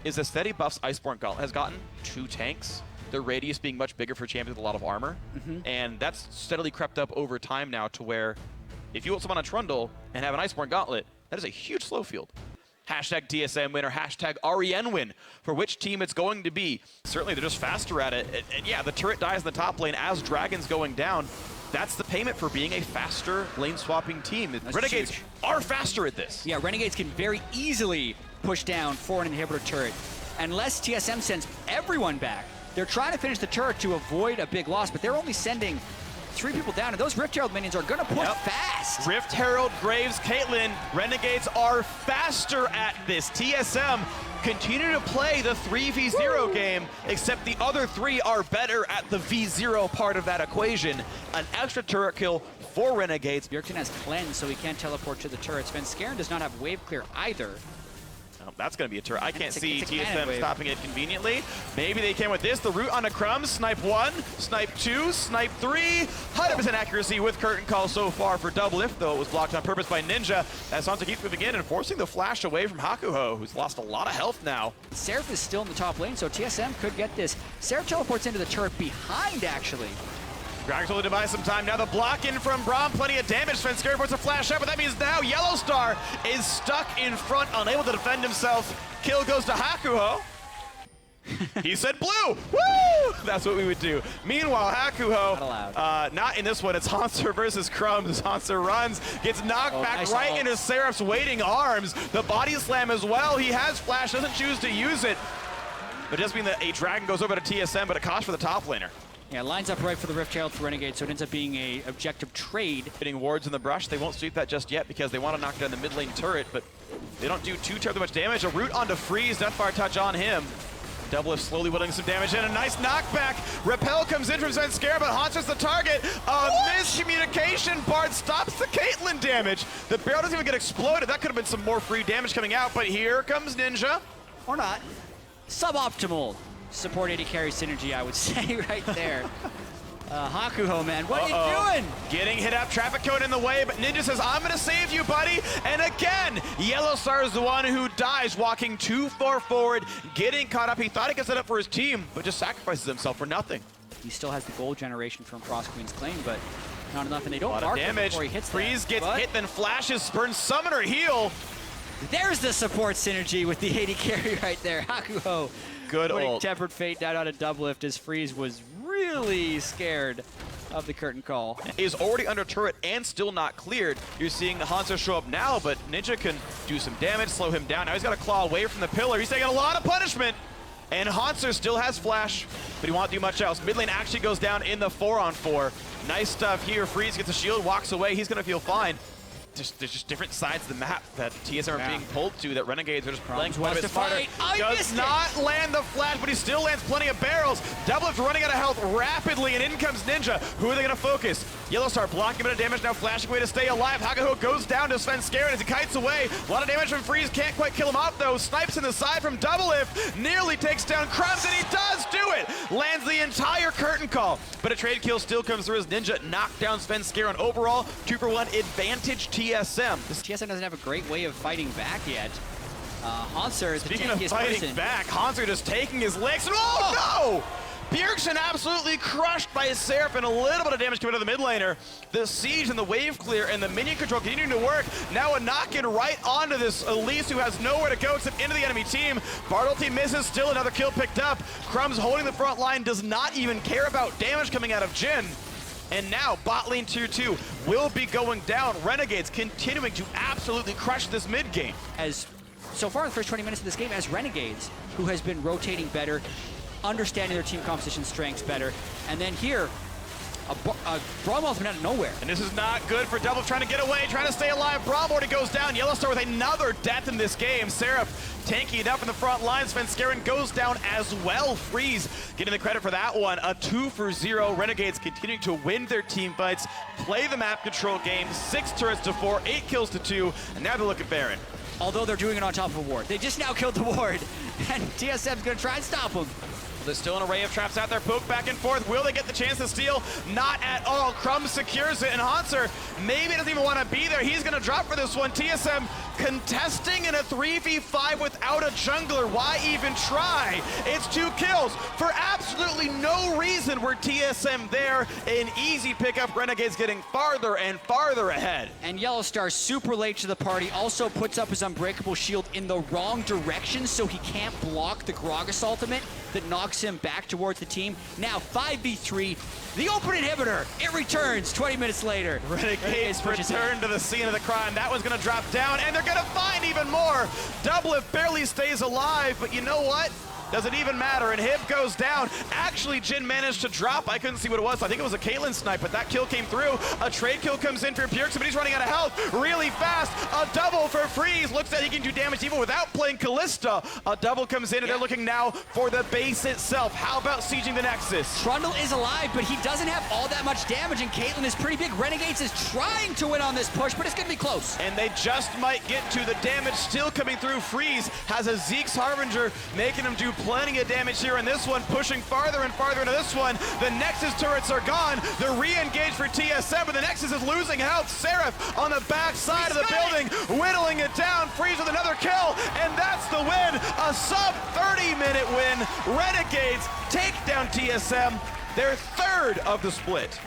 is the steady buffs Iceborne Gauntlet has gotten 2 tanks, the radius being much bigger for champions with a lot of armor, and that's steadily crept up over time now to where if you want someone on Trundle and have an Iceborne Gauntlet, that is a huge slow field. Hashtag TSM win or hashtag REN win for which team it's going to be. Certainly they're just faster at it. And yeah, the turret dies in the top lane as Dragon's going down. That's the payment for being a faster lane swapping team. That's Renegades huge. are faster at this. Yeah, Renegades can very easily push down for an inhibitor turret. Unless TSM sends everyone back, they're trying to finish the turret to avoid a big loss, but they're only sending 3 people down, and those Rift Herald minions are gonna push fast. Rift Herald, Graves, Caitlyn, Renegades are faster at this. TSM continue to play the 3v0 game, except the other 3 are better at the v0 part of that equation. An extra turret kill for Renegades. Bjergsen has cleanse, so he can't teleport to the turret. Svenskeren does not have wave clear either. Oh, that's going to be a turret. I can't see it's a TSM stopping it conveniently. Maybe they can with this. The root onto Crumbz. Snipe 1, snipe 2, snipe 3. 100% accuracy with curtain call so far for Doublelift, though it was blocked on purpose by Ninja. As Hauntzer keeps moving in and forcing the flash away from Hakuho, who's lost a lot of health now. Seraph is still in the top lane, so TSM could get this. Seraph teleports into the turret behind, actually. Gragas only to buy some time. Now the block in from Braum, plenty of damage. Svenskeren puts a flash up, but that means now Yellowstar is stuck in front, unable to defend himself. Kill goes to Hakuho. He said blue! Woo! That's what we would do. Meanwhile, Hakuho, Not allowed. not in this one. It's Hauntzer versus Crumbz. Hauntzer runs, gets knocked back nice right ult. into Seraph's waiting arms. The body slam as well. He has flash, doesn't choose to use it. But it does mean that a dragon goes over to TSM, but a cost for the top laner. Yeah, lines up right for the Rift Herald for Renegade, so it ends up being a objective trade. Hitting wards in the brush. They won't sweep that just yet because they want to knock down the mid lane turret, but they don't do too terribly much damage. A root onto Freeze, Deathfire touch on him. Doublelift slowly whittling some damage in. A nice knockback. Repel comes in from Svenskeren, but Hauntzer's the target. Miscommunication. Bard stops the Caitlyn damage. The barrel doesn't even get exploded. That could have been some more free damage coming out, but here comes Ninja. Or not. Suboptimal support AD carry synergy, I would say, right there. Hakuho, man, what are you doing? Getting hit up, traffic cone in the way, but Ninja says, I'm gonna save you, buddy. And again, Yellowstar is the one who dies, walking too far forward, getting caught up. He thought he could set up for his team, but just sacrifices himself for nothing. He still has the gold generation from Frost Queen's claim, but not enough, and they don't A lot mark of him damage. before he hits Freeze that. gets But hit, then flashes, spurns summoner heal. there's the support synergy with the AD carry right there. Hakuho Good putting ult. Tempered Fate down on a Doublelift as Freeze was really scared of the curtain call. Is already under turret and still not cleared. You're seeing Hauntzer show up now, but Ninja can do some damage, slow him down. Now he's got to claw away from the pillar. He's taking a lot of punishment. And Hauntzer still has flash, but he won't do much else. Mid lane actually goes down in the 4-on-4. Nice stuff here. Freeze gets a shield, walks away. He's going to feel fine. There's just different sides of the map that TSM are being pulled to, that Renegades are just playing quite a bit smarter. Does not land the flash, but he still lands plenty of barrels. Doublelift running out of health rapidly, and in comes Ninja. Who are they going to focus? Yellowstar blocking a bit of damage, now flashing away to stay alive. Hakuho goes down to Svenskeren as he kites away. A lot of damage from Freeze, can't quite kill him off though. Snipes in the side from Doublelift, nearly takes down Crumbz, and he does do it! Lands the entire curtain call, but a trade kill still comes through as Ninja knocked down Svenskeren. Overall, 2-for-1 advantage TSM. TSM doesn't have a great way of fighting back yet. Hauntzer is the Speaking of tankiest fighting person. back, Hauntzer just taking his legs. Oh no! Bjergsen absolutely crushed by Seraph, and a little bit of damage coming to the mid laner. The siege and the wave clear and the minion control continuing to work. Now a knock-in right onto this Elise, who has nowhere to go except into the enemy team. Bartlety misses, still another kill picked up. Crumbz holding the front line, does not even care about damage coming out of Jhin. And now bot lane tier 2 will be going down. Renegades continuing to absolutely crush this mid game. As so far in the first 20 minutes of this game, as Renegades, who has been rotating better, understanding their team composition strengths better, and then here, a Braum has been out of nowhere. And this is not good for Double, trying to get away, trying to stay alive. Braum already goes down. Yellowstar with another death in this game. Seraph tanking it up in the front line. Svenskeren goes down as well. Freeze getting the credit for that one. A 2-for-0. Renegades continuing to win their team fights, play the map control game. 6 turrets to 4, 8 kills to 2, and now they look at Baron. Although they're doing it on top of a ward. They just now killed the ward, and TSM's gonna try and stop them. There's still an array of traps out there, poke back and forth. Will they get the chance to steal? Not at all. Crumbz secures it, and Hauntzer maybe doesn't even want to be there. He's going to drop for this one. TSM Contesting in a 3v5 without a jungler, why even try? It's 2 kills for absolutely no reason. We're TSM there. An easy pickup. Renegades getting farther and farther ahead. And Yellowstar, super late to the party, also puts up his Unbreakable Shield in the wrong direction so he can't block the Gragas ultimate that knocks him back towards the team. Now 5v3, the open inhibitor, it returns 20 minutes later. Renegades return to the scene of the crime. That one's gonna drop down, and they're gonna find even more. Doublelift barely stays alive, but you know what? Doesn't even matter, and Hib goes down. Actually, Jhin managed to drop. I couldn't see what it was. I think it was a Caitlyn snipe, but that kill came through. A trade kill comes in for Bjergsen, but he's running out of health really fast. A double for Freeze. Looks like he can do damage even without playing Kalista. A double comes in, and they're looking now for the base itself. How about sieging the Nexus? Trundle is alive, but he doesn't have all that much damage, and Caitlyn is pretty big. Renegades is trying to win on this push, but it's gonna be close. And they just might get to the damage still coming through. Freeze has a Zeke's Harbinger, making him do plenty of damage here in this one, pushing farther and farther into this one. The Nexus turrets are gone. They're re-engaged for TSM, but the Nexus is losing health. Seraph on the back side of the building, whittling it down. Freeze with another kill, and that's the win. A sub 30-minute win. Renegades take down TSM, their 3rd of the split.